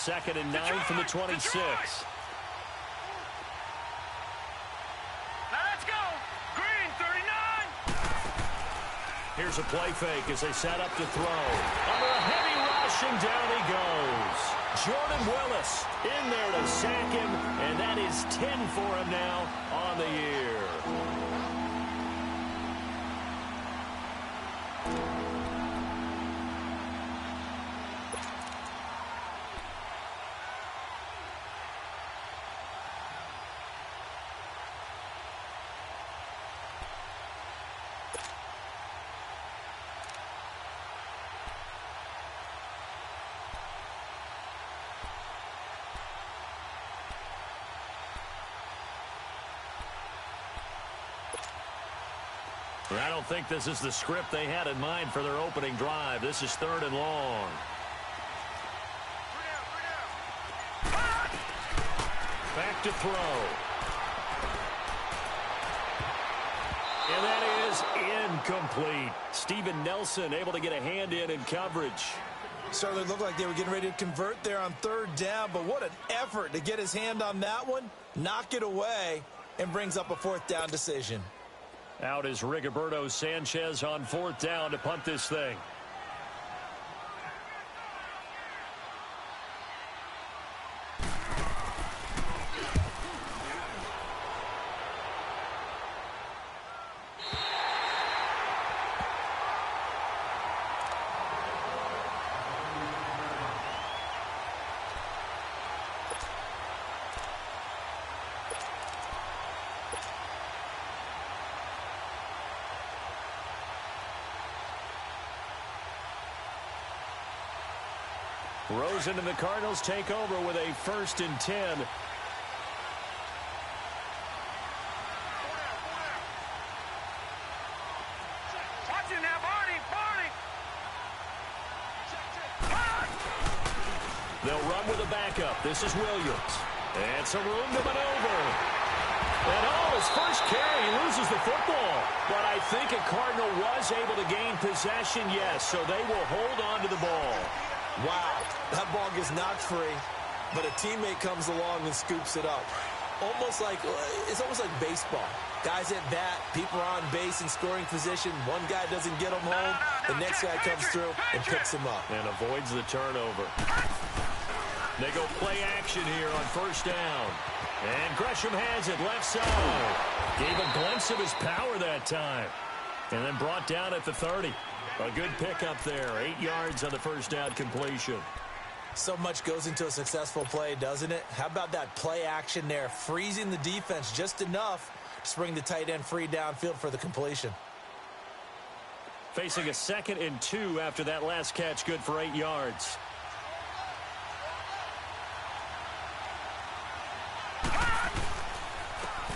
2nd and 9 from the 26. Here's a play fake as they set up to throw. Under a heavy rush, and down he goes. Jordan Willis in there to sack him, and that is 10 for him now on the year. I don't think this is the script they had in mind for their opening drive. This is 3rd and long. Back to throw. And that is incomplete. Steven Nelson able to get a hand in coverage. Certainly looked like they were getting ready to convert there on 3rd down, but what an effort to get his hand on that one, knock it away, and brings up a 4th down decision. Out is Rigoberto Sanchez on 4th down to punt this thing. Rosen and the Cardinals take over with a 1st and 10. They'll run with a backup. This is Williams. And some room to maneuver. And his first carry, he loses the football. But I think a Cardinal was able to gain possession, yes, so they will hold on to the ball. Wow, that ball gets knocked free, but a teammate comes along and scoops it up. It's almost like baseball. Guys at bat, people are on base in scoring position. One guy doesn't get him home. The next guy comes through and picks him up. And avoids the turnover. They go play action here on 1st down. And Gresham has it left side. Gave a glimpse of his power that time. And then brought down at the 30. A good pickup there. 8 yards on the 1st down completion. So much goes into a successful play, doesn't it? How about that play action there? Freezing the defense just enough to bring the tight end free downfield for the completion. Facing a 2nd and 2 after that last catch. Good for 8 yards.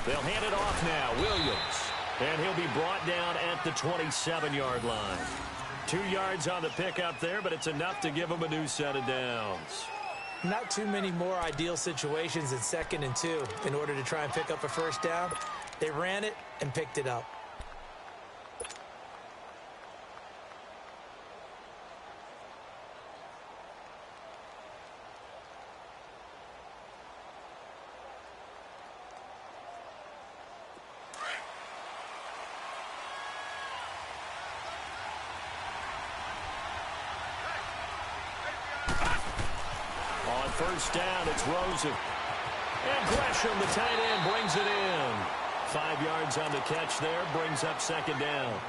They'll hand it off now. Williams. And he'll be brought down at the 27-yard line. 2 yards on the pickup there, but it's enough to give him a new set of downs. Not too many more ideal situations in 2nd and 2 in order to try and pick up a 1st down. They ran it and picked it up. On 1st down, it's Rosen. And Gresham, the tight end, brings it in. 5 yards on the catch there, brings up 2nd down.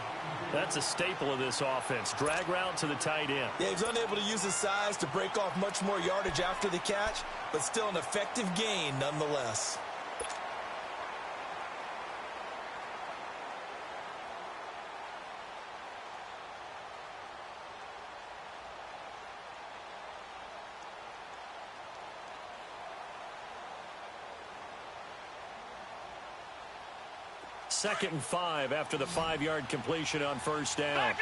That's a staple of this offense. Drag route to the tight end. Yeah, he's unable to use his size to break off much more yardage after the catch, but still an effective gain nonetheless. Second and 5 after the 5-yard completion on 1st down.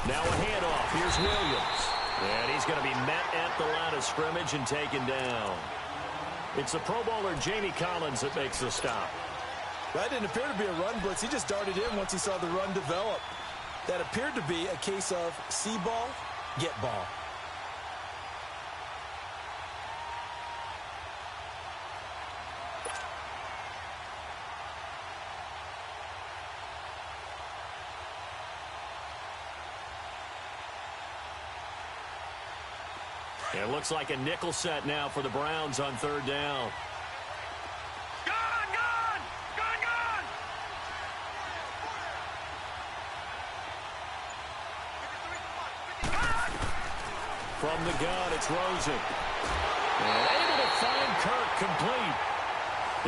Now a handoff. Here's Williams. And he's going to be met at the line of scrimmage and taken down. It's the Pro Bowler Jamie Collins that makes the stop. That didn't appear to be a run blitz. He just darted in once he saw the run develop. That appeared to be a case of see ball, get ball. It looks like a nickel set now for the Browns on third down. From the gun, it's Rosen. And able to find Kirk complete.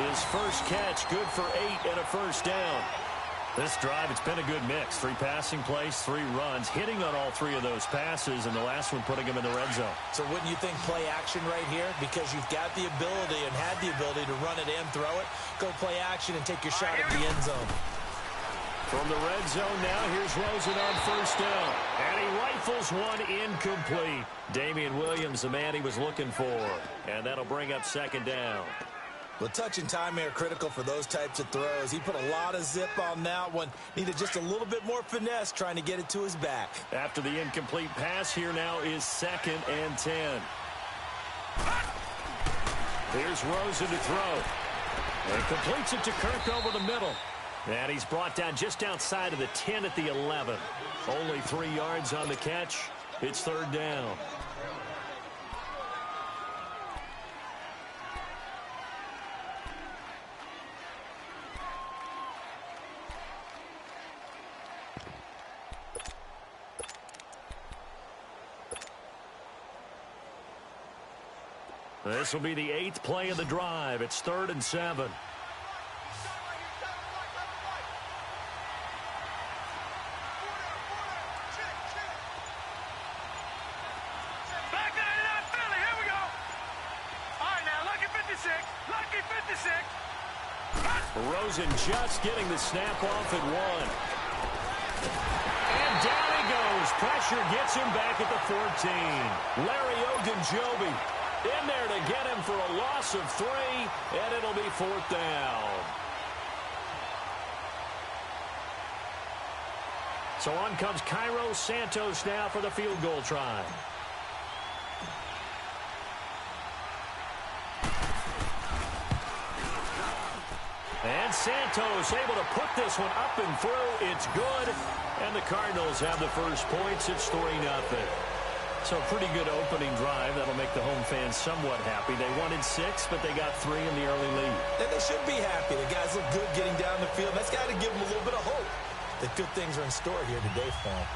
His first catch, good for 8 and a first down. This drive, it's been a good mix. 3 passing plays, 3 runs, hitting on all 3 of those passes, and the last one putting him in the red zone. So wouldn't you think play action right here? Because you've got the ability and had the ability to run it and throw it. Go play action and take your shot at the end zone. From the red zone now, here's Rosen on first down. And he rifles one incomplete. Damian Williams, the man he was looking for. And that'll bring up second down. Well, touch and timing are critical for those types of throws. He put a lot of zip on that one. Needed just a little bit more finesse trying to get it to his back. After the incomplete pass, here now is 2nd and 10. Here's Rosen to throw. And completes it to Kirk over the middle. And he's brought down just outside of the 10 at the 11. Only 3 yards on the catch. It's third down. This will be the 8th play of the drive. It's 3rd and 7. Rosen just getting the snap off at 1. And down he goes. Pressure gets him back at the 14. Larry Ogunjobi in there to get him for a loss of 3, and it'll be 4th down. So on comes Cairo Santos now for the field goal try. And Santos able to put this one up and through. It's good. And the Cardinals have the first points. It's 3-0. So a pretty good opening drive. That'll make the home fans somewhat happy. They wanted 6, but they got 3 in the early lead. And they should be happy. The guys look good getting down the field. That's got to give them a little bit of hope that good things are in store here today for them.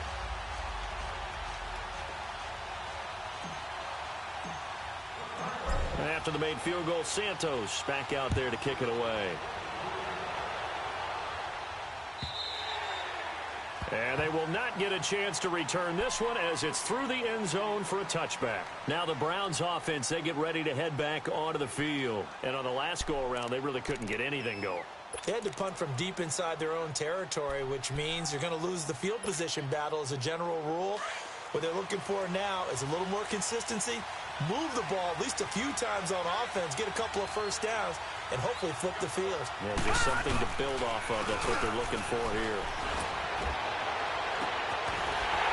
And after the made field goal, Santos back out there to kick it away. And they will not get a chance to return this one as it's through the end zone for a touchback. Now the Browns offense, they get ready to head back onto the field. And on the last go-around, they really couldn't get anything going. They had to punt from deep inside their own territory, which means you're going to lose the field position battle as a general rule. What they're looking for now is a little more consistency. Move the ball at least a few times on offense, get a couple of first downs, and hopefully flip the field. Yeah, just something to build off of. That's what they're looking for here.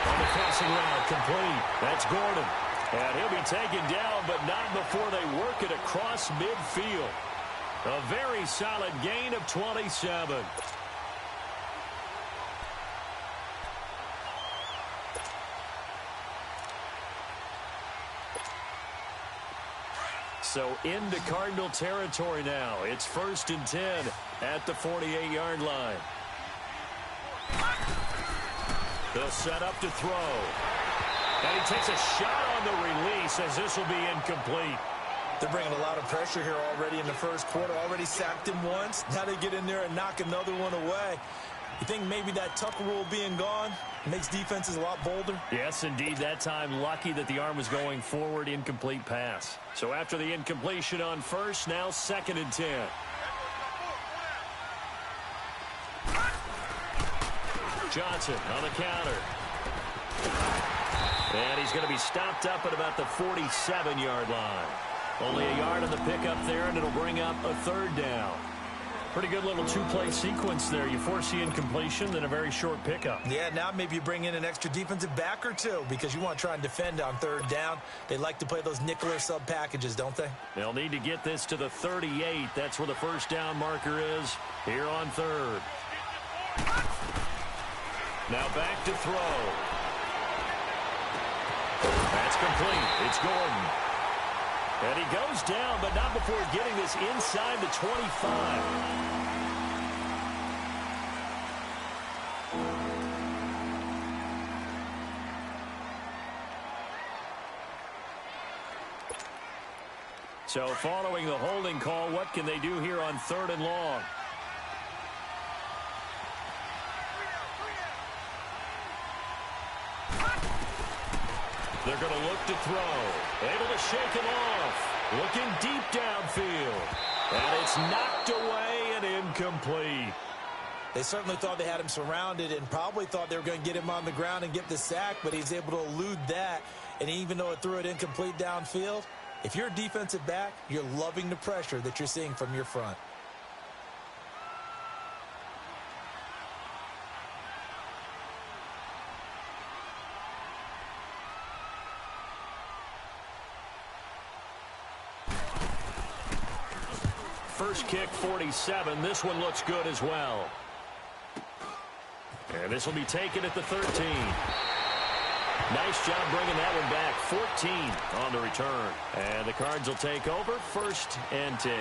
On the passing route, complete. That's Gordon. And he'll be taken down, but not before they work it across midfield. A very solid gain of 27. So into Cardinal territory now. It's 1st and 10 at the 48-yard line. They'll set up to throw. And he takes a shot on the release as this will be incomplete. They're bringing a lot of pressure here already in the first quarter. Already sacked him once. Now they get in there and knock another one away. You think maybe that Tucker rule being gone makes defenses a lot bolder? Yes, indeed. That time lucky that the arm was going forward. Incomplete pass. So after the incompletion on first, now 2nd and 10. Johnson on the counter. And he's going to be stopped up at about the 47-yard line. Only a yard on the pickup there, and it'll bring up a third down. Pretty good little two-play sequence there. You force the incompletion, then a very short pickup. Yeah, now maybe you bring in an extra defensive back or two because you want to try and defend on third down. They like to play those nickel or sub packages, don't they? They'll need to get this to the 38. That's where the first down marker is here on third. Now back to throw. That's complete. It's Gordon. And he goes down, but not before getting this inside the 25. So following the holding call, what can they do here on third and long? They're going to look to throw. Able to shake him off. Looking deep downfield. And it's knocked away and incomplete. They certainly thought they had him surrounded and probably thought they were going to get him on the ground and get the sack, but he's able to elude that. And even though it threw it incomplete downfield, if you're a defensive back, you're loving the pressure that you're seeing from your front. First kick, 47. This one looks good as well. And this will be taken at the 13. Nice job bringing that one back. 14 on the return. And the Cards will take over, 1st and 10.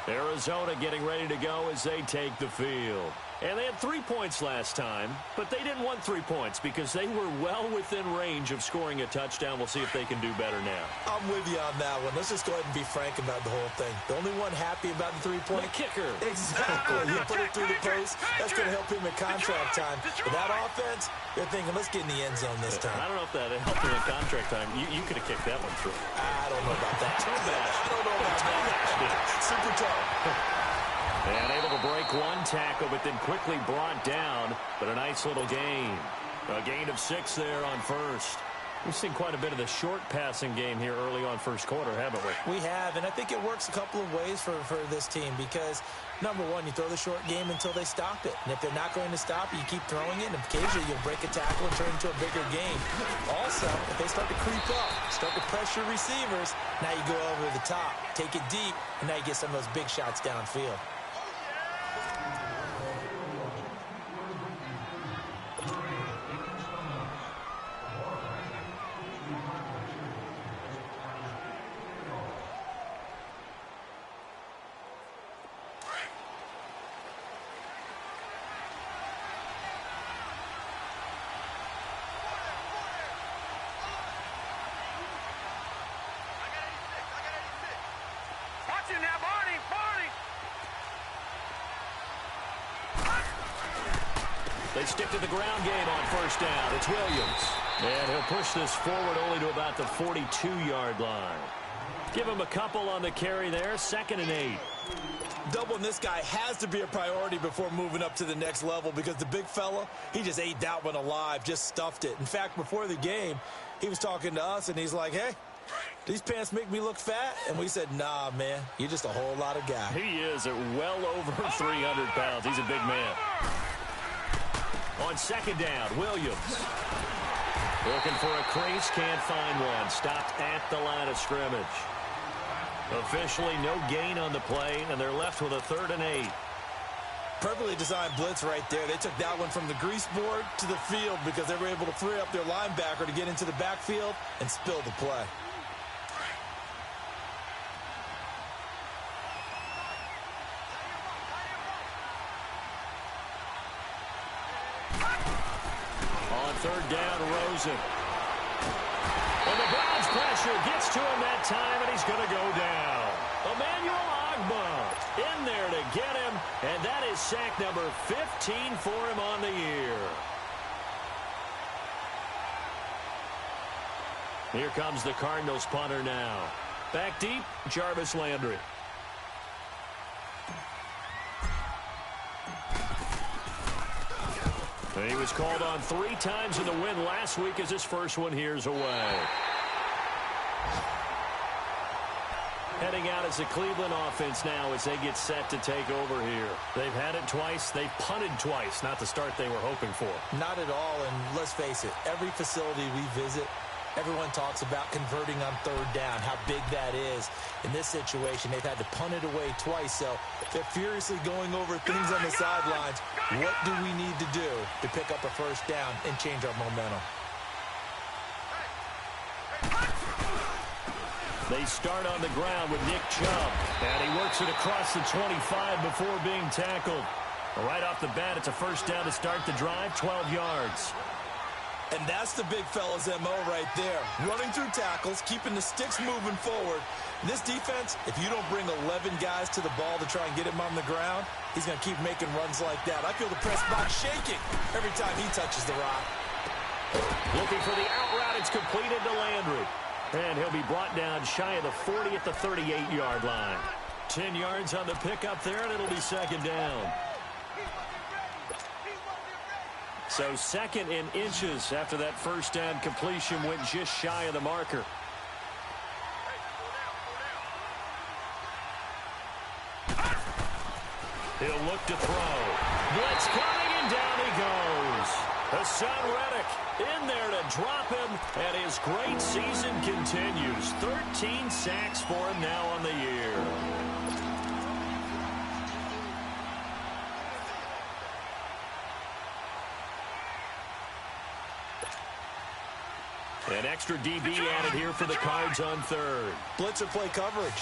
Arizona getting ready to go as they take the field. And they had 3 points last time, but they didn't want 3 points because they were well within range of scoring a touchdown. We'll see if they can do better now. I'm with you on that one. Let's just go ahead and be frank about the whole thing. The only one happy about the 3-point kicker. Exactly. You put it through the post. That's going to help him in contract time. But that offense, they're thinking, let's get in the end zone this time. I don't know if that helped him in contract time. You could have kicked that one through. I don't know about that. Too bad. I don't know about that. Super tough. And able to break one tackle, but then quickly brought down. But a nice little gain. A gain of 6 there on first. We've seen quite a bit of the short passing game here early on first quarter, haven't we? We have, and I think it works a couple of ways for this team because, number one, you throw the short game until they stop it. And if they're not going to stop it, you keep throwing it, and occasionally you'll break a tackle and turn it into a bigger game. Also, if they start to creep up, start to pressure receivers, now you go over the top, take it deep, and now you get some of those big shots downfield. They stick to the ground game on first down. It's Williams. And he'll push this forward only to about the 42-yard line. Give him a couple on the carry there. 2nd and 8. Doubling this guy has to be a priority before moving up to the next level because the big fella, he just ate that one alive, just stuffed it. In fact, before the game, he was talking to us, and he's like, hey, these pants make me look fat? And we said, nah, man, you're just a whole lot of guy. He is at well over 300 pounds. He's a big man. On 2nd down, Williams. Looking for a crease, can't find one. Stopped at the line of scrimmage. Officially no gain on the play, and they're left with a 3rd and 8. Perfectly designed blitz right there. They took that one from the grease board to the field because they were able to free up their linebacker to get into the backfield and spill the play. On 3rd down, Rosen. And the Browns pressure gets to him that time, and he's going to go down. Emmanuel Ogbah in there to get him, and that is sack number 15 for him on the year. Here comes the Cardinals punter now. Back deep, Jarvis Landry. He was called on 3 times in the win last week as his first one here's away. heading out as a Cleveland offense now as they get set to take over here. They've had it twice. They've punted twice. Not the start they were hoping for. Not at all, and let's face it, every facility we visit, everyone talks about converting on third down, how big that is. In this situation, they've had to punt it away twice, so they're furiously going over things on the sidelines. What do we need to do to pick up a first down and change our momentum? They start on the ground with Nick Chubb, and he works it across the 25 before being tackled. Right off the bat, it's a first down to start the drive, 12 yards. And that's the big fella's MO right there. Running through tackles, keeping the sticks moving forward. This defense, if you don't bring 11 guys to the ball to try and get him on the ground, he's going to keep making runs like that. I feel the press box shaking every time he touches the rock. Looking for the out route. It's completed to Landry. And he'll be brought down shy of the 40 at the 38-yard line. 10 yards on the pickup there, and it'll be second down. So second in inches after that first down completion went just shy of the marker. He'll look to throw. Blitz coming, and down he goes. Hassan Reddick in there to drop him, and his great season continues. 13 sacks for him now on the year. An extra DB added here for the Cards on third. Blitzer play coverage.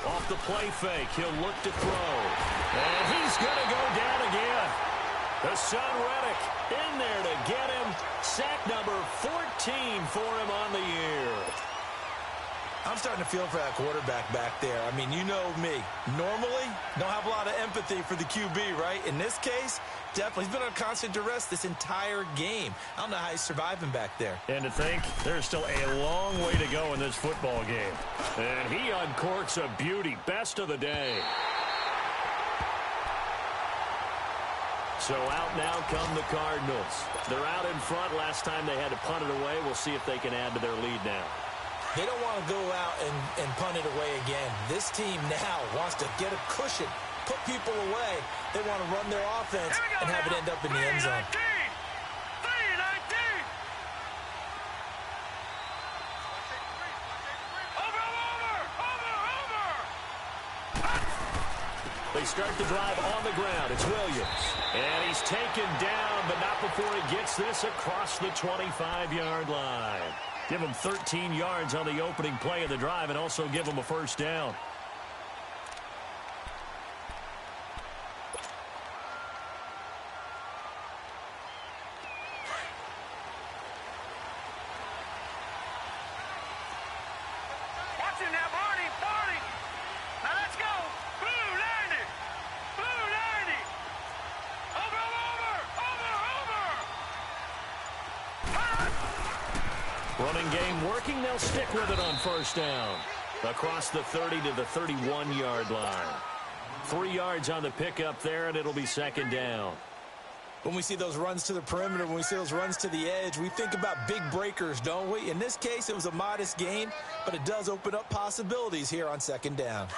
Off the play fake, he'll look to throw. And he's going to go down again. Hassan Reddick in there to get him. Sack number 14 for him on the year. I'm starting to feel for that quarterback back there. I mean, you know me. Normally, don't have a lot of empathy for the QB, right? In this case, definitely. He's been on constant duress this entire game. I don't know how he's surviving back there. And to think, there's still a long way to go in this football game. And he uncorks a beauty. Best of the day. So out now come the Cardinals. They're out in front. Last time they had to punt it away. We'll see if they can add to their lead now. They don't want to go out and punt it away again. This team now wants to get a cushion, put people away. They want to run their offense and have it end up in the end zone. They start the drive on the ground. It's Williams. And he's taken down, but not before he gets this across the 25-yard line. Give him 13 yards on the opening play of the drive and also give him a first down. Watch him now, Barney. Now let's go. Blue 90. Blue 90. Over. Running game working. They'll stick with it on first down. Across the 30 to the 31-yard line. 3 yards on the pickup there, and it'll be second down. When we see those runs to the perimeter, when we see those runs to the edge, we think about big breakers, don't we? In this case, it was a modest gain, but it does open up possibilities here on second down.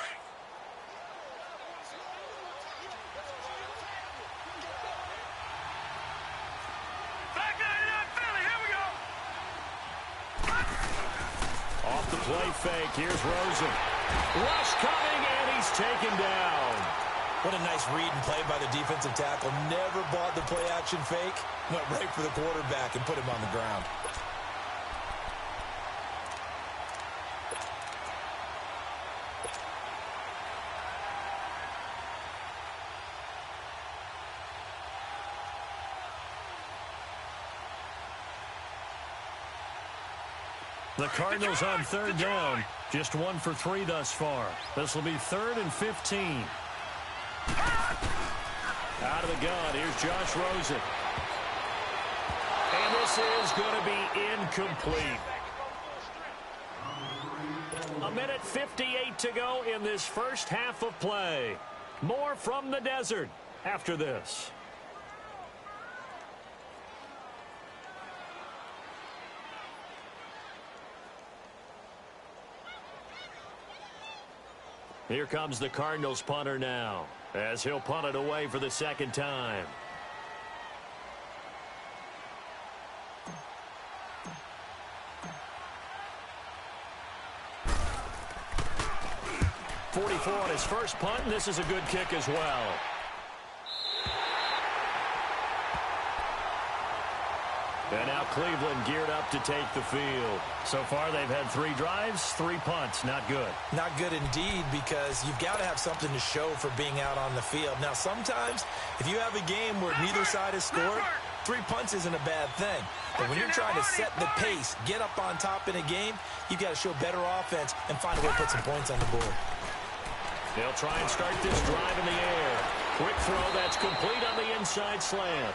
Off the play fake, here's Rosen. Rush coming, and he's taken down. What a nice read and play by the defensive tackle. Never bought the play-action fake. Went right for the quarterback and put him on the ground. The Cardinals on third down. Just 1 for 3 thus far. This will be 3rd and 15. Out of the gun, here's Josh Rosen. And this is going to be incomplete. A minute 58 to go in this first half of play. More from the desert after this. Here comes the Cardinals punter now, as he'll punt it away for the second time. .44 on his first punt, and this is a good kick as well. And now Cleveland geared up to take the field. So far, they've had 3 drives, 3 punts. Not good. Not good indeed, because you've got to have something to show for being out on the field. Now, sometimes, if you have a game where neither side has scored, 3 punts isn't a bad thing. But when you're trying to set the pace, get up on top in a game, you've got to show better offense and find a way to put some points on the board. They'll try and start this drive in the air. Quick throw that's complete on the inside slant.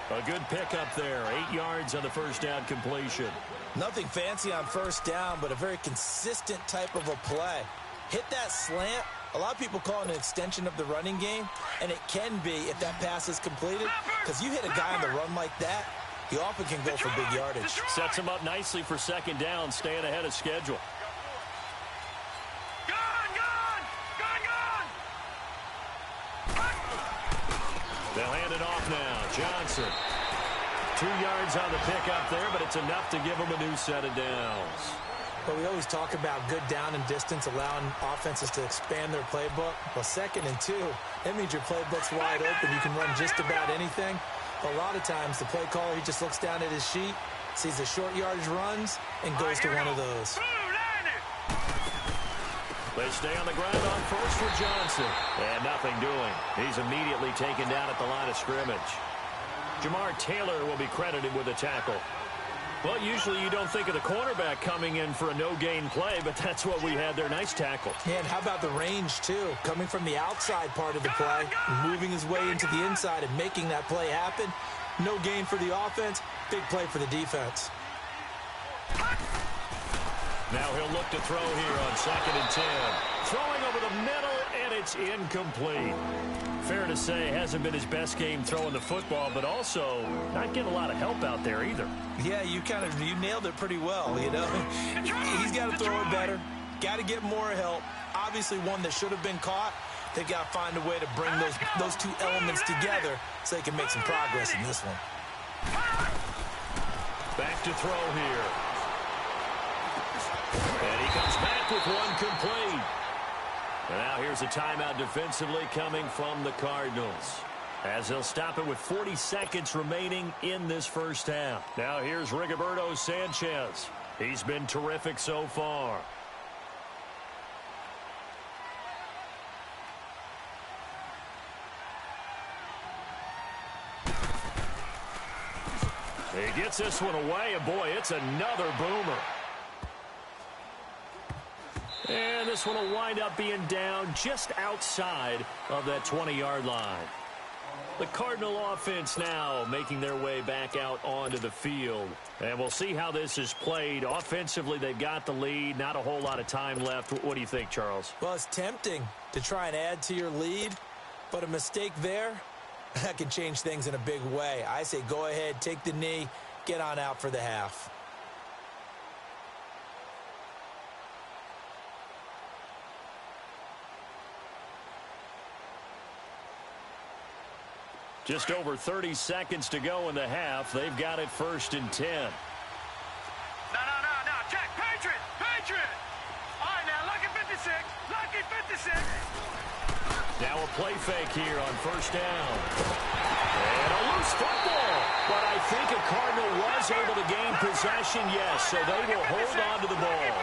A good pickup there. 8 yards on the first down completion. Nothing fancy on first down, but a very consistent type of a play. Hit that slant. A lot of people call it an extension of the running game, and it can be if that pass is completed, because you hit a guy on the run like that, he often can go for big yardage. Sets him up nicely for second down, staying ahead of schedule. They'll hand it off now. Johnson. 2 yards on the pickup there, but it's enough to give him a new set of downs. But we always talk about good down and distance, allowing offenses to expand their playbook. Well, 2nd and 2, that means your playbook's wide open. You can run just about anything. But a lot of times, the play caller, he just looks down at his sheet, sees the short yardage runs, and goes to one of those. They stay on the ground on first for Johnson. And nothing doing. He's immediately taken down at the line of scrimmage. Jamar Taylor will be credited with a tackle. Well, usually you don't think of the cornerback coming in for a no-gain play, but that's what we had there. Nice tackle. Yeah, and how about the range, too? Coming from the outside part of the play, moving his way into the inside and making that play happen. No gain for the offense, big play for the defense. Now he'll look to throw here on 2nd and 10. Throwing over the middle, and it's incomplete. Fair to say, hasn't been his best game throwing the football, but also not getting a lot of help out there either. Yeah, you nailed it pretty well, you know. He's got to throw it better. Got to get more help. Obviously one that should have been caught. They've got to find a way to bring those 2 elements together so they can make some progress in this one. Back to throw here. And he comes back with one complete. And now here's a timeout defensively coming from the Cardinals, as they'll stop it with 40 seconds remaining in this first half. Now here's Rigoberto Sanchez. He's been terrific so far. He gets this one away, and boy, it's another boomer. And this one will wind up being down just outside of that 20-yard line. The Cardinal offense now making their way back out onto the field. And we'll see how this is played. Offensively, they've got the lead. Not a whole lot of time left. What do you think, Charles? Well, it's tempting to try and add to your lead, but a mistake there, that can change things in a big way. I say go ahead, take the knee, get on out for the half. Just over 30 seconds to go in the half. They've got it 1st and 10. No. Check. Patriot. All right, now, lucky 56. Lucky 56. Now a play fake here on 1st down. And a loose football. But I think a Cardinal was able to gain possession, yes. So they will hold on to the ball.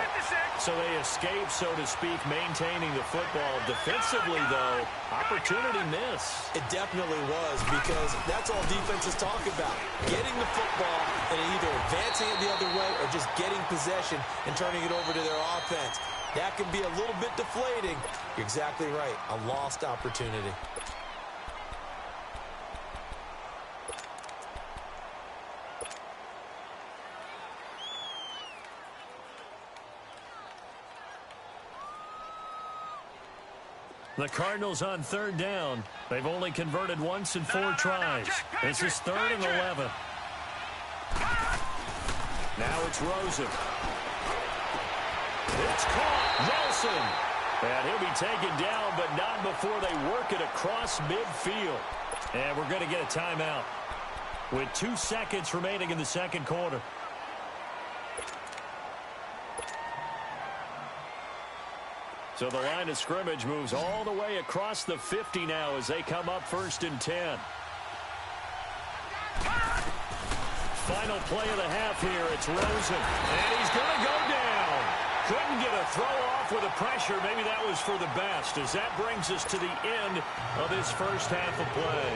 So they escape, so to speak, maintaining the football. Defensively, though, opportunity miss. It definitely was, because that's all defenses talk about. Getting the football and either advancing it the other way or just getting possession and turning it over to their offense. That can be a little bit deflating. You're exactly right. A lost opportunity. The Cardinals on third down. They've only converted once in 4 tries. This is 3rd and 11. Now it's Rosen. It's caught. Nelson. And he'll be taken down, but not before they work it across midfield. And we're going to get a timeout with 2 seconds remaining in the second quarter. So the line of scrimmage moves all the way across the 50 now as they come up 1st and 10. Final play of the half here. It's Rosen. And he's going to go down. Couldn't get a throw off with the pressure. Maybe that was for the best, as that brings us to the end of this first half of play.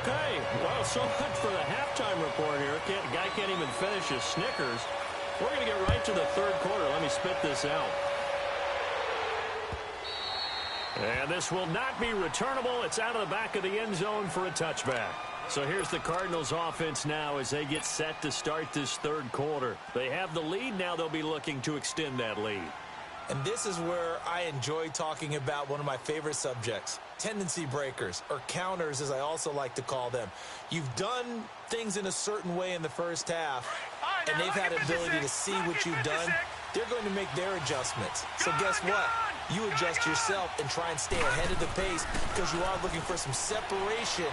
Okay, well, so much for the halftime report here. Guy can't even finish his Snickers. We're going to get right to the third quarter. Let me spit this out. And this will not be returnable. It's out of the back of the end zone for a touchback. So here's the Cardinals offense now as they get set to start this third quarter. They have the lead. Now they'll be looking to extend that lead. And this is where I enjoy talking about one of my favorite subjects, tendency breakers, or counters as I also like to call them. You've done things in a certain way in the first half, and they've had ability to see what you've done. They're going to make their adjustments. So guess what? You adjust yourself and try and stay ahead of the pace because you are looking for some separation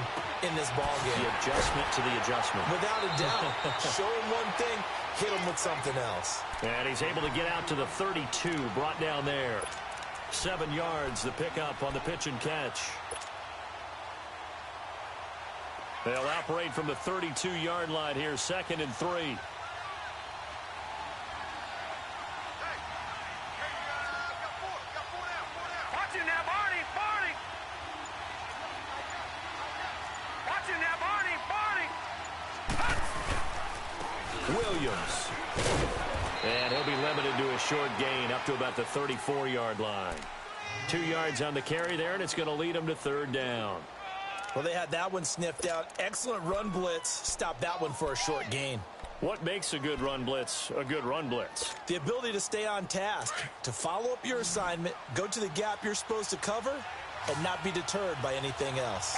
in this ball game. The adjustment to the adjustment. Without a doubt. Show him one thing, hit him with something else. And he's able to get out to the 32, brought down there. 7 yards, the pickup on the pitch and catch. They'll operate from the 32-yard line here, 2nd and 3. Williams. And he'll be limited to a short gain up to about the 34-yard line. 2 yards on the carry there, and it's going to lead them to 3rd down. Well, they had that one sniffed out. Excellent run blitz. Stop that one for a short gain. What makes a good run blitz a good run blitz? The ability to stay on task, to follow up your assignment, go to the gap you're supposed to cover, and not be deterred by anything else.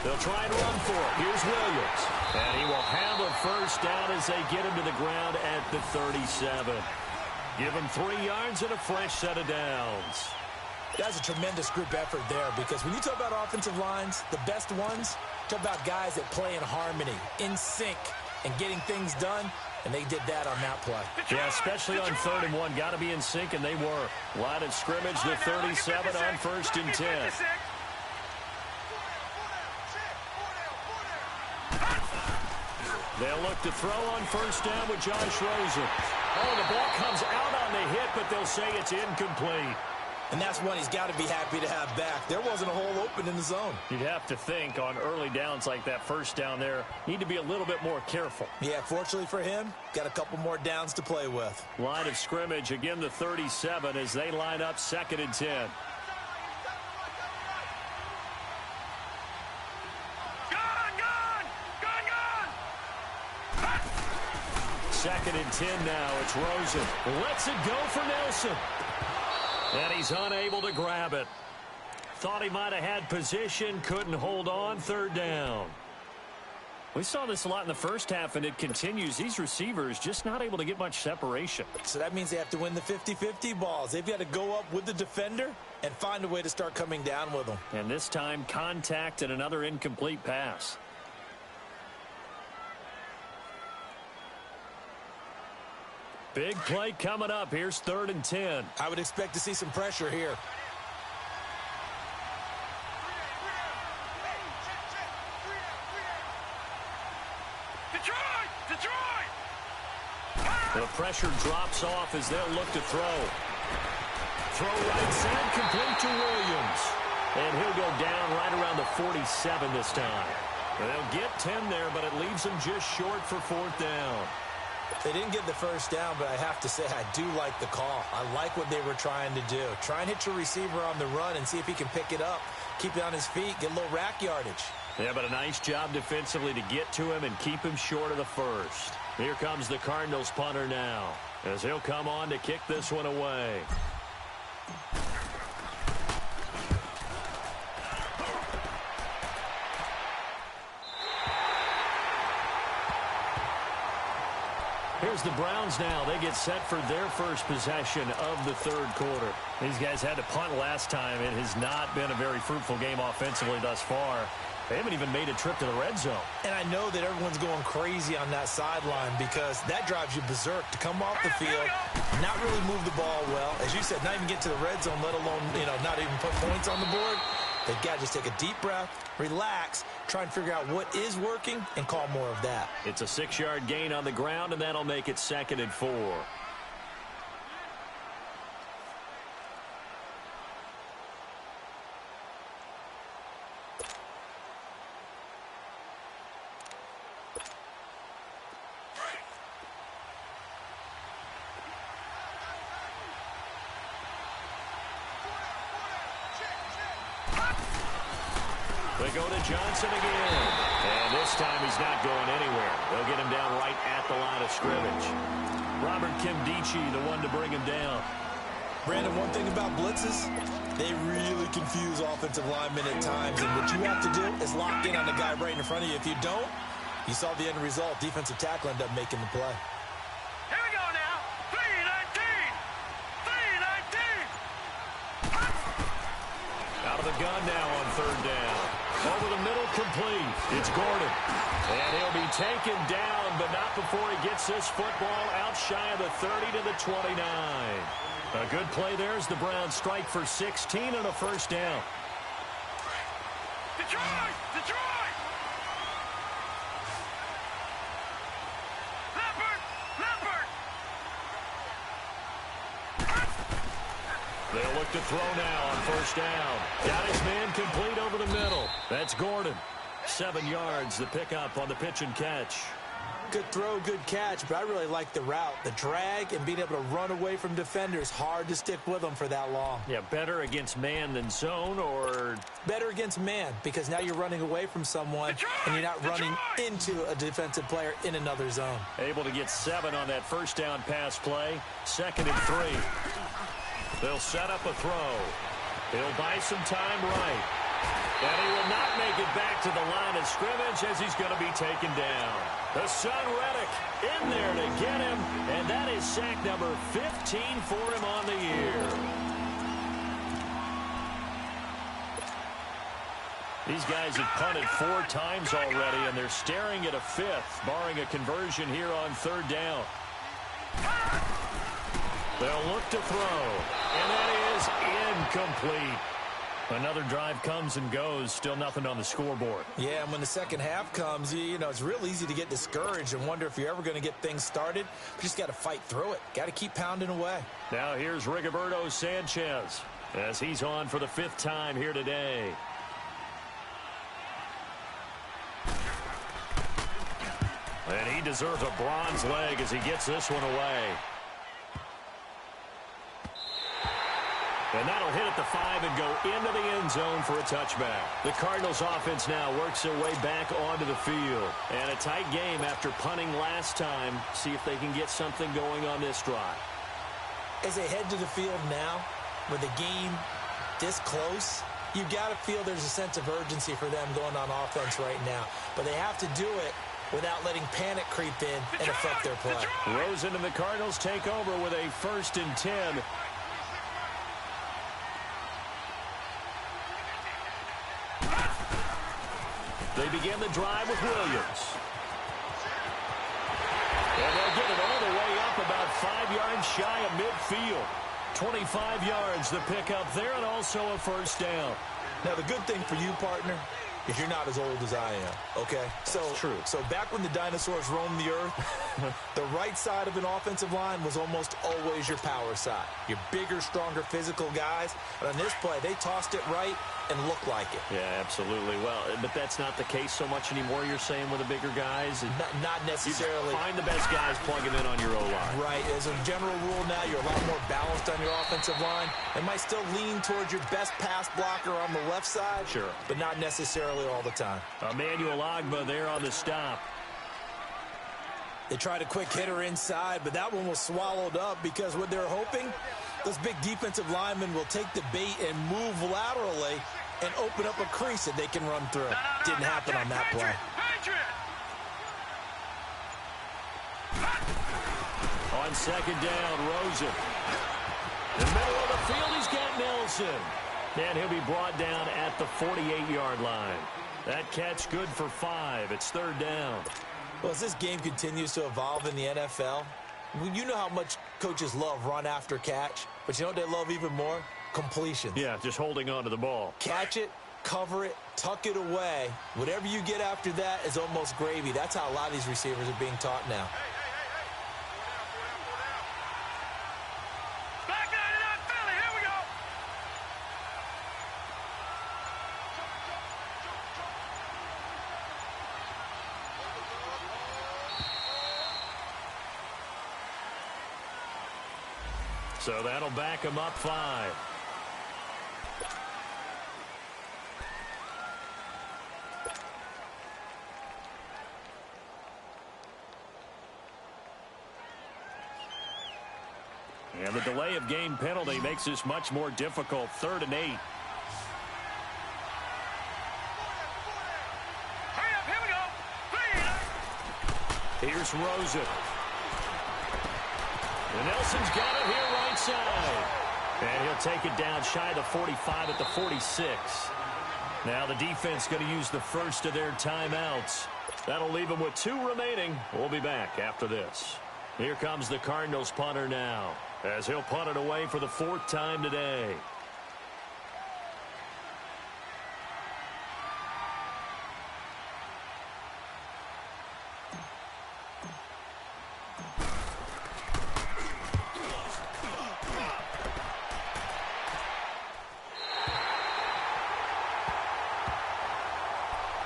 They'll try and run for it. Here's Williams. And he will have a first down as they get him to the ground at the 37. Give him 3 yards and a fresh set of downs. That's a tremendous group effort there, because when you talk about offensive lines, the best ones, talk about guys that play in harmony, in sync, and getting things done, and they did that on that play. Yeah, especially on 3rd and 1. Got to be in sync, and they were. Line of scrimmage, the 37 on 1st and 10. They'll look to throw on 1st down with Josh Rosen. Oh, the ball comes out on the hit, but they'll say it's incomplete. And that's one he's got to be happy to have back. There wasn't a hole open in the zone. You'd have to think on early downs like that, 1st down there, need to be a little bit more careful. Yeah, fortunately for him, got a couple more downs to play with. Line of scrimmage, again the 37 as they line up 2nd and 10. 2nd and 10 now. It's Rosen. Lets it go for Nelson. And he's unable to grab it. Thought he might have had position. Couldn't hold on. 3rd down. We saw this a lot in the first half, and it continues. These receivers just not able to get much separation. So that means they have to win the 50-50 balls. They've got to go up with the defender and find a way to start coming down with them. And this time, contact and another incomplete pass. Big play coming up. Here's 3rd and 10. I would expect to see some pressure here. The pressure drops off as they'll look to throw. Throw right side, complete to Williams. And he'll go down right around the 47 this time. They'll get 10 there, but it leaves them just short for 4th down. They didn't get the first down, but I have to say I do like the call. I like what they were trying to do. Try and hit your receiver on the run and see if he can pick it up. Keep it on his feet, get a little rack yardage. Yeah, but a nice job defensively to get to him and keep him short of the first. Here comes the Cardinals punter now, as he'll come on to kick this one away. Here's the Browns now. They get set for their first possession of the third quarter. These guys had to punt last time. It has not been a very fruitful game offensively thus far. They haven't even made a trip to the red zone. And I know that everyone's going crazy on that sideline because that drives you berserk to come off the field, not really move the ball well. As you said, not even get to the red zone, let alone, not even put points on the board. They've got to just take a deep breath, relax, try and figure out what is working, and call more of that. It's a 6-yard gain on the ground, and that'll make it 2nd and 4. They go to Johnson again. And this time he's not going anywhere. They'll get him down right at the line of scrimmage. Robert Kimdichie, the one to bring him down. Brandon, one thing about blitzes, they really confuse offensive linemen at times. And what you have to do is lock in on the guy right in front of you. If you don't, you saw the end result. Defensive tackle ended up making the play. Here we go now. 3-19. 3-19. Out of the gun now on 3rd down. Over the middle, complete. It's Gordon. And he'll be taken down, but not before he gets this football out shy of the 30 to the 29. A good play there as the Browns strike for 16 and a 1st down. Detroit! Detroit! Leopard! Leopard! They'll look to throw now on 1st down. Got his man complete over the middle. That's Gordon. 7 yards, the pickup on the pitch and catch. Good throw, good catch, but I really like the route. The drag and being able to run away from defenders, hard to stick with them for that long. Yeah, better against man than zone, or better against man, because now you're running away from someone and you're not running into a defensive player in another zone. Able to get 7 on that 1st down pass play. 2nd and 3. They'll set up a throw. He'll buy some time right. And he will not make it back to the line of scrimmage as he's going to be taken down. The son Reddick in there to get him, and that is sack number 15 for him on the year. These guys have punted 4 times already, and they're staring at a 5th, barring a conversion here on 3rd down. They'll look to throw, and that is incomplete. Another drive comes and goes, still nothing on the scoreboard. Yeah, and when the second half comes, it's real easy to get discouraged and wonder if you're ever going to get things started. You just got to fight through it. Got to keep pounding away. Now here's Rigoberto Sanchez as he's on for the 5th time here today. And he deserves a bronze leg as he gets this one away. And that'll hit at the 5 and go into the end zone for a touchback. The Cardinals offense now works their way back onto the field. And a tight game after punting last time. See if they can get something going on this drive. As they head to the field now, with the game this close, you've got to feel there's a sense of urgency for them going on offense right now. But they have to do it without letting panic creep in and affect their play. Rosen and the Cardinals take over with a 1st and 10. They begin the drive with Williams. And they'll get it all the way up about 5 yards shy of midfield. 25 yards the pickup there, and also a 1st down. Now, the good thing for you, partner, is you're not as old as I am, okay? True. So back when the dinosaurs roamed the earth, the right side of an offensive line was almost always your power side. Your bigger, stronger, physical guys. But on this play, they tossed it right and looked like it. Yeah, absolutely. Well, but that's not the case so much anymore, you're saying, with the bigger guys? Not necessarily. You find the best guys, plug them in on your O-line. Right. As a general rule now, you're a lot more balanced on your offensive line. They might still lean towards your best pass blocker on the left side. Sure. But not necessarily all the time. Emmanuel Ogbah there on the stop. They tried a quick hitter inside, but that one was swallowed up because what they're hoping Those big defensive linemen will take the bait and move laterally and open up a crease that they can run through. Didn't happen on that play. On second down, Rosen. In the middle of the field, he's got Nelson. And he'll be brought down at the 48-yard line. That catch good for 5. It's third down. Well, as this game continues to evolve in the NFL, you know how much coaches love run after catch, but you know what they love even more? Completions. Yeah, just holding on to the ball. Catch it, cover it, tuck it away. Whatever you get after that is almost gravy. That's how a lot of these receivers are being taught now. So that'll back him up 5. And the delay of game penalty makes this much more difficult. 3rd and 8. Hurry up, here we go. Here's Rosen. And Nelson's got it here right side. And he'll take it down shy of the 45 at the 46. Now the defense going to use the first of their timeouts. That'll leave them with 2 remaining. We'll be back after this. Here comes the Cardinals punter now, as he'll punt it away for the 4th time today.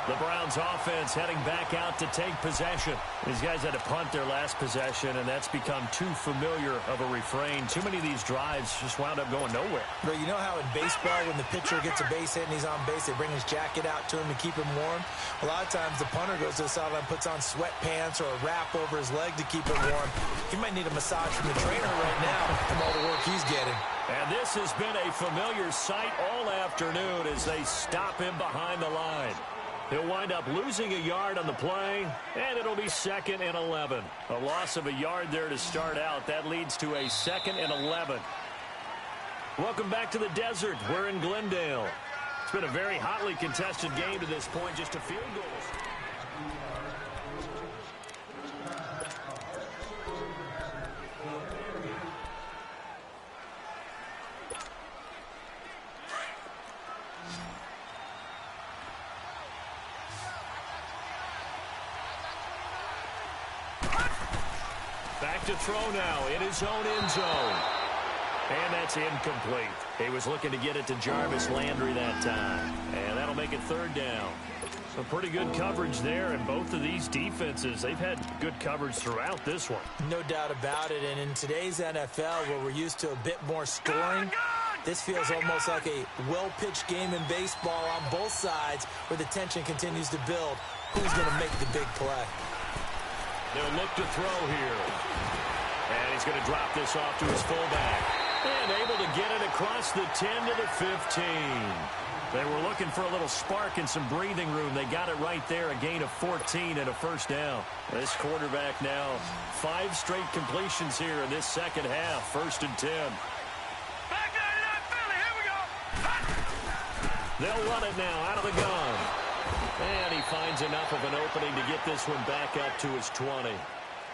The Browns offense heading back out to take possession. These guys had to punt their last possession, and that's become too familiar of a refrain. Too many of these drives just wound up going nowhere. But you know how in baseball, when the pitcher gets a base hit and he's on base, they bring his jacket out to him to keep him warm? A lot of times the punter goes to the sideline, puts on sweatpants or a wrap over his leg to keep him warm. He might need a massage from the trainer right now from all the work he's getting. And this has been a familiar sight all afternoon as they stop him behind the line. He'll wind up losing a yard on the play, and it'll be 2nd and 11. A loss of a yard there to start out. That leads to a 2nd and 11. Welcome back to the desert. We're in Glendale. It's been a very hotly contested game to this point, just a field goals. Back to throw now in his own end zone. And that's incomplete. He was looking to get it to Jarvis Landry that time. And that'll make it 3rd down. Some pretty good coverage there, and both of these defenses, they've had good coverage throughout this one. No doubt about it, and in today's NFL, where we're used to a bit more scoring, this feels almost like a well-pitched game in baseball on both sides, where the tension continues to build. Who's going to make the big play? They'll look to throw here. And he's going to drop this off to his fullback. And able to get it across the 10 to the 15. They were looking for a little spark and some breathing room. They got it right there, a gain of 14 and a 1st down. This quarterback now, 5 straight completions here in this second half. 1st and 10. Back 99 Philly, here we go. They'll run it now out of the gun. And he finds enough of an opening to get this one back up to his 20.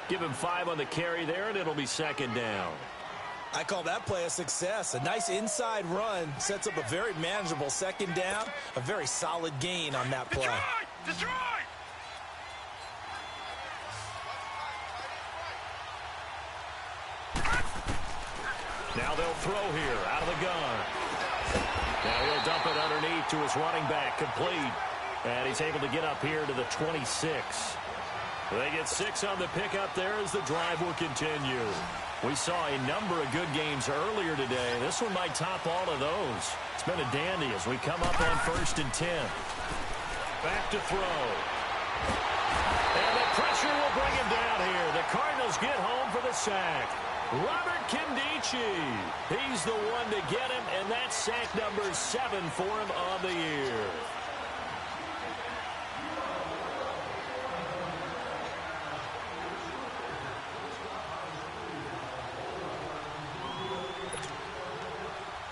Give him 5 on the carry there, and it'll be 2nd down. I call that play a success. A nice inside run sets up a very manageable 2nd down. A very solid gain on that play. Detroit! Now they'll throw here out of the gun. Now he'll dump it underneath to his running back, complete. And he's able to get up here to the 26. They get 6 on the pickup there as the drive will continue. We saw a number of good games earlier today. This one might top all of those. It's been a dandy as we come up on 1st and 10. Back to throw. And the pressure will bring him down here. The Cardinals get home for the sack. Robert Kimdichie. He's the one to get him, and that's sack number 7 for him on the year.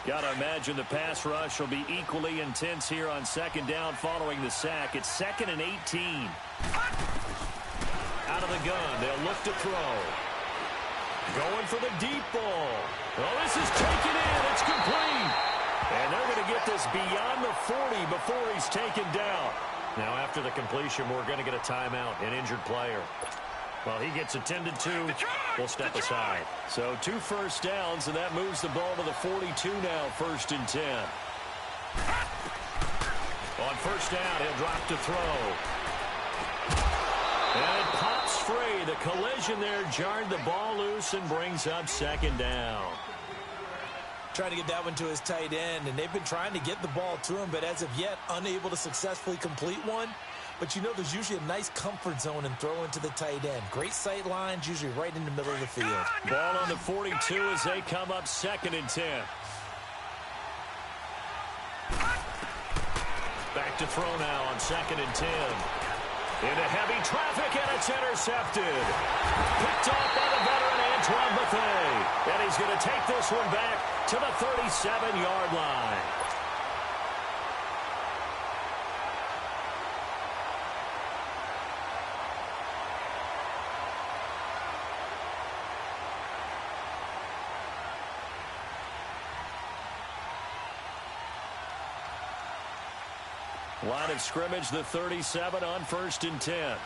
Got to imagine the pass rush will be equally intense here on second down following the sack. It's 2nd and 18. Out of the gun, they'll look to throw. Going for the deep ball. Oh, this is taken in. It's complete. And they're going to get this beyond the 40 before he's taken down. Now, after the completion, we're going to get a timeout, an injured player. Well, he gets attended to. We'll step aside. So 2 first downs, and that moves the ball to the 42 now, 1st and 10. On first down, he'll drop to throw. And it pops free. The collision there jarred the ball loose and brings up 2nd down. Trying to get that one to his tight end, and they've been trying to get the ball to him, but as of yet, unable to successfully complete one. But you know there's usually a nice comfort zone and throw into the tight end. Great sight lines, usually right in the middle of the field. Ball on the 42 as they come up 2nd and 10. Back to throw now on 2nd and 10. Into heavy traffic, and it's intercepted. Picked off by the veteran Antoine Bethea. And he's going to take this one back to the 37-yard line. Line of scrimmage, the 37 on 1st and 10.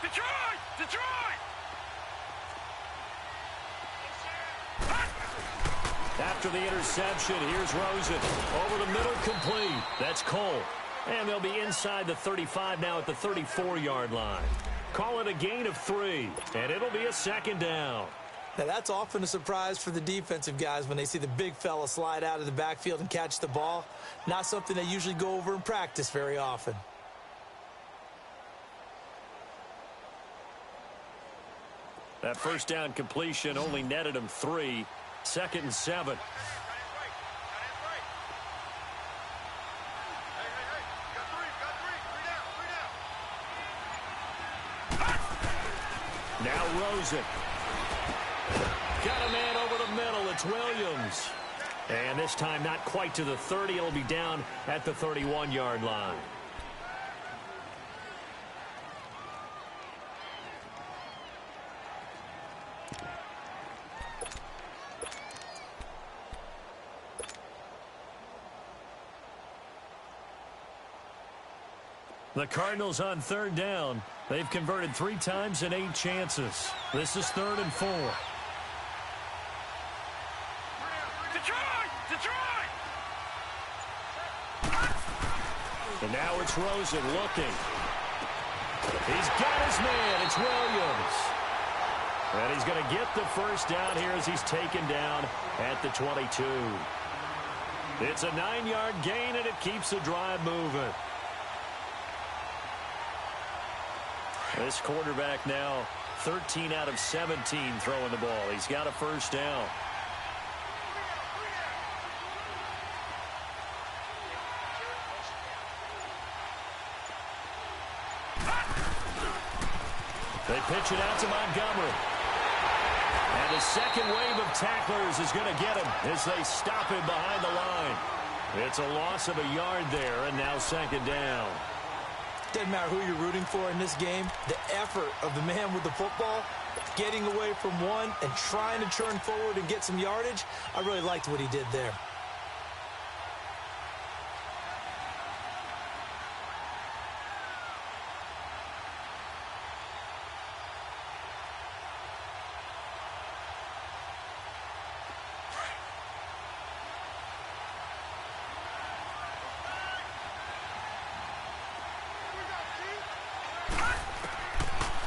Detroit! Detroit! After the interception, here's Rosen. Over the middle, complete. That's Cole. And they'll be inside the 35 now at the 34-yard line. Call it a gain of 3, and it'll be a 2nd down. Now, that's often a surprise for the defensive guys when they see the big fella slide out of the backfield and catch the ball. Not something they usually go over in practice very often. That first down completion only netted him 3. 2nd and 7. Now Rosen. Got a man over the middle. It's Williams. And this time not quite to the 30. It'll be down at the 31-yard line. The Cardinals on 3rd down. They've converted 3 times in 8 chances. This is 3rd and 4. Detroit! Detroit! And now it's Rosen looking. He's got his man. It's Williams. And he's going to get the first down here as he's taken down at the 22. It's a 9-yard gain, and it keeps the drive moving. This quarterback now 13 out of 17 throwing the ball. He's got a first down. They pitch it out to Montgomery. And the second wave of tacklers is going to get him as they stop him behind the line. It's a loss of a yard there, and now 2nd down. Doesn't matter who you're rooting for in this game. The effort of the man with the football, getting away from one and trying to turn forward and get some yardage, I really liked what he did there.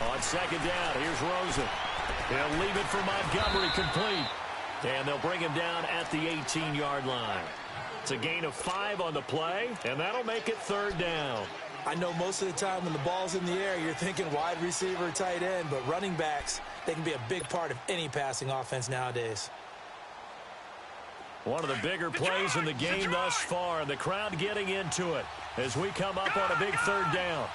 On second down, here's Rosen. He'll leave it for Montgomery, complete. And they'll bring him down at the 18-yard line. It's a gain of 5 on the play, and that'll make it third down. I know most of the time when the ball's in the air, you're thinking wide receiver, tight end, but running backs, they can be a big part of any passing offense nowadays. One of the bigger plays in the game thus far, and the crowd getting into it as we come up on a big third down.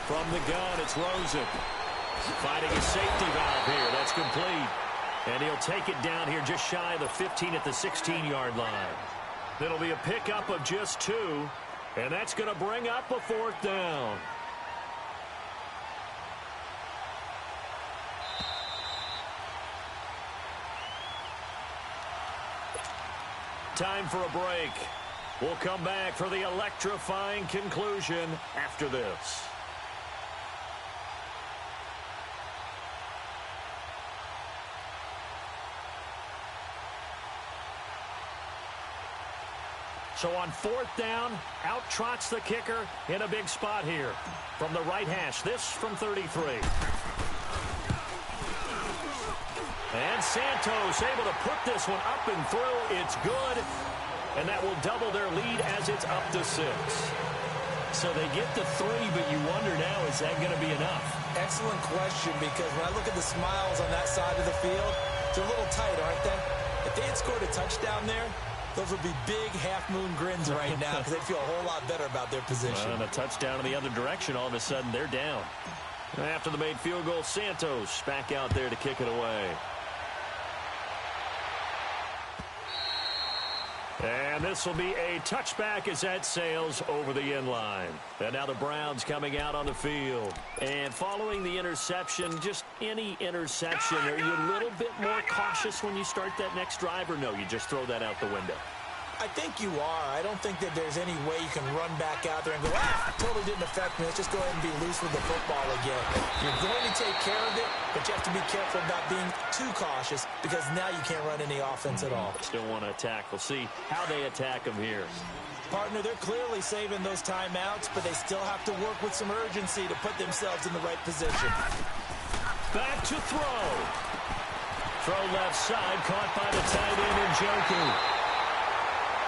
From the gun, it's Rosen. Finding a safety valve here. That's complete. And he'll take it down here just shy of the 15 at the 16-yard line. It'll be a pickup of just 2, and that's going to bring up a fourth down. Time for a break. We'll come back for the electrifying conclusion after this. So on fourth down, out trots the kicker in a big spot here. From the right hash, this from 33. And Santos able to put this one up and through. It's good. And that will double their lead as it's up to 6. So they get to 3, but you wonder now, is that going to be enough? Excellent question, because when I look at the smiles on that side of the field, they're a little tight, aren't they? If they had scored a touchdown there, those would be big half-moon grins right now because they'd feel a whole lot better about their position. And a touchdown in the other direction, all of a sudden they're down. After the made field goal, Santos back out there to kick it away. And this will be a touchback as that sails over the end line. And now the Browns coming out on the field. And following the interception, just any interception, are you a little bit more cautious when you start that next drive, or no, you just throw that out the window? I think you are. I don't think that there's any way you can run back out there and go, totally didn't affect me. Let's just go ahead and be loose with the football again. You're going to take care of it, but you have to be careful about being too cautious because now you can't run any offense at all. Still want to attack. We'll see how they attack them here. Partner, they're clearly saving those timeouts, but they still have to work with some urgency to put themselves in the right position. Back to throw. Throw left side, caught by the tight end Njoku.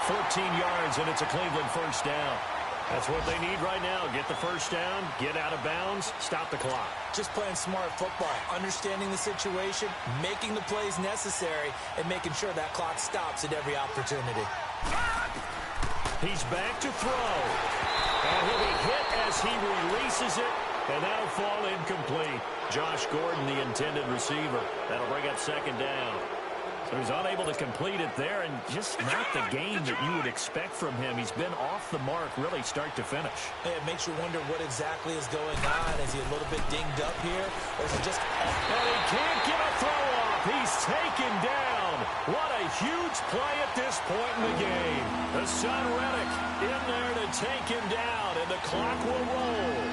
14 yards, and it's a Cleveland first down. That's what they need right now. Get the first down, get out of bounds, stop the clock. Just playing smart football, understanding the situation, making the plays necessary, and making sure that clock stops at every opportunity. He's back to throw. And he'll be hit as he releases it, and that'll fall incomplete. Josh Gordon, the intended receiver. That'll bring up second down. So he's unable to complete it there, and just not the game that you would expect from him. He's been off the mark really start to finish. Hey, it makes you wonder what exactly is going on. Is he a little bit dinged up here, or is it just off? And he can't get a throw off. He's taken down. What a huge play at this point in the game. The son Reddick in there to take him down, and the clock will roll.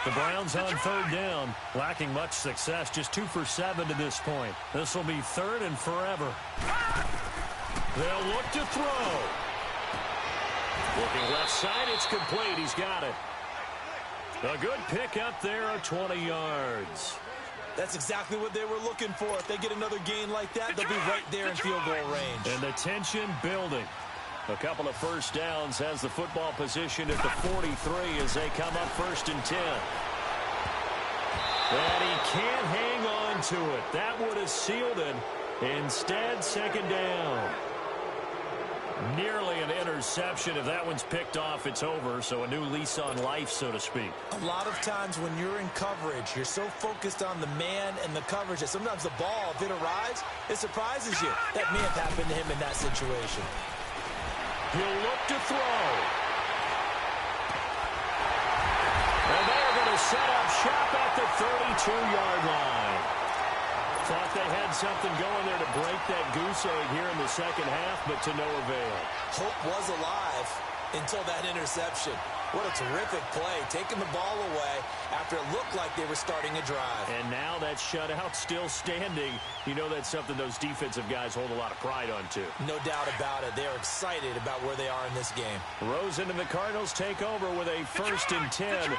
The Browns on third down, lacking much success, just 2 for 7 to this point. This will be third and forever. They'll look to throw. Looking left side, it's complete. He's got it. A good pick up there of 20 yards. That's exactly what they were looking for. If they get another gain like that, they'll be right there in field goal range. And the tension building. A couple of first downs has the football position at the 43 as they come up first and 10. And he can't hang on to it. That would have sealed it. Instead, second down. Nearly an interception. If that one's picked off, it's over. So a new lease on life, so to speak. A lot of times when you're in coverage, you're so focused on the man and the coverage that sometimes the ball, if it arrives, it surprises you. That may have happened to him in that situation. He'll look to throw. And they're going to set up shop at the 32-yard line. Thought they had something going there to break that goose egg here in the second half, but to no avail. Hope was alive until that interception. What a terrific play, taking the ball away after it looked like they were starting a drive. And now that shutout still standing. You know that's something those defensive guys hold a lot of pride on, too. No doubt about it. They're excited about where they are in this game. Rosen and the Cardinals take over with a 1st and 10. Detroit.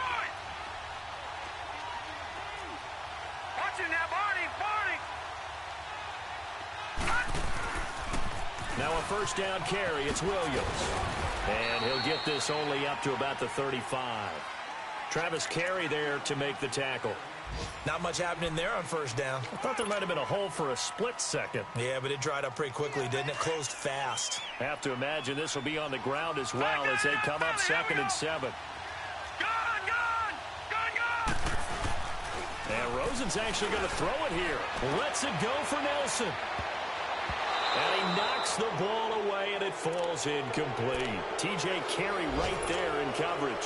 Watch him now, Barney. Now a 1st down carry. It's Williams. And he'll get this only up to about the 35. Travis Carey there to make the tackle. Not much happening there on 1st down. I thought there might have been a hole for a split second. Yeah, but it dried up pretty quickly, didn't it? Closed fast. Have to imagine this will be on the ground as well as they come up 2nd and 7. Gun! And Rosen's actually going to throw it here. Lets it go for Nelson. And he knocks the ball away, and it falls incomplete. T.J. Carey right there in coverage.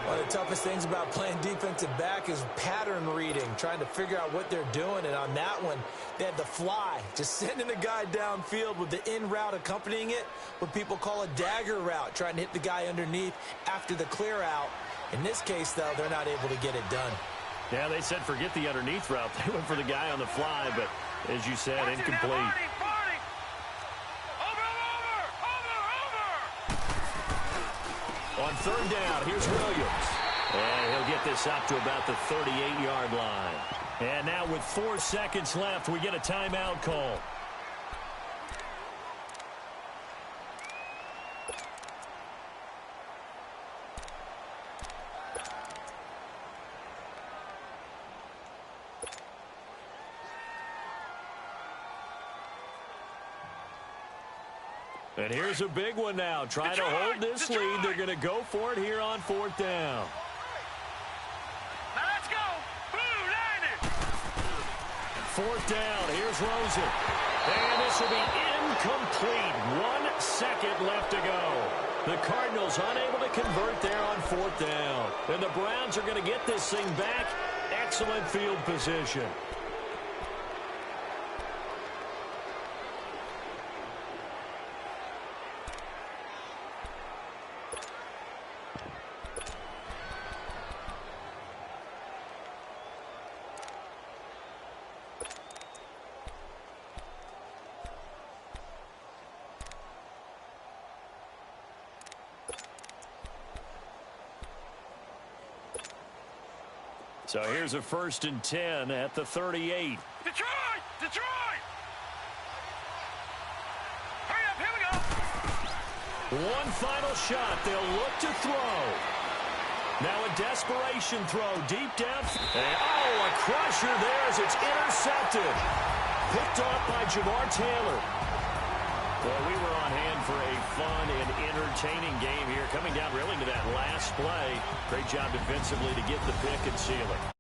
One of the toughest things about playing defensive back is pattern reading, trying to figure out what they're doing. And on that one, they had the fly, just sending the guy downfield with the in route accompanying it, what people call a dagger route, trying to hit the guy underneath after the clear out. In this case, though, they're not able to get it done. Yeah, they said forget the underneath route. They went for the guy on the fly, but as you said, incomplete. On 3rd down, here's Williams. And he'll get this up to about the 38-yard line. And now with 4 seconds left, we get a timeout call. And here's a big one now. Trying to hold this lead. They're going to go for it here on 4th down. Now let's go. Blue line it. 4th down. Here's Rosen. And this will be incomplete. 1 second left to go. The Cardinals unable to convert there on 4th down. And the Browns are going to get this thing back. Excellent field position. So here's a 1st and 10 at the 38. Detroit! Hurry up, here we go. One final shot. They'll look to throw. Now a desperation throw deep down. And, a crusher there as it's intercepted. Picked off by Jamar Taylor. Well, we were on hand for a fun and entertaining game here. Coming down really to that last play. Great job defensively to get the pick and seal it.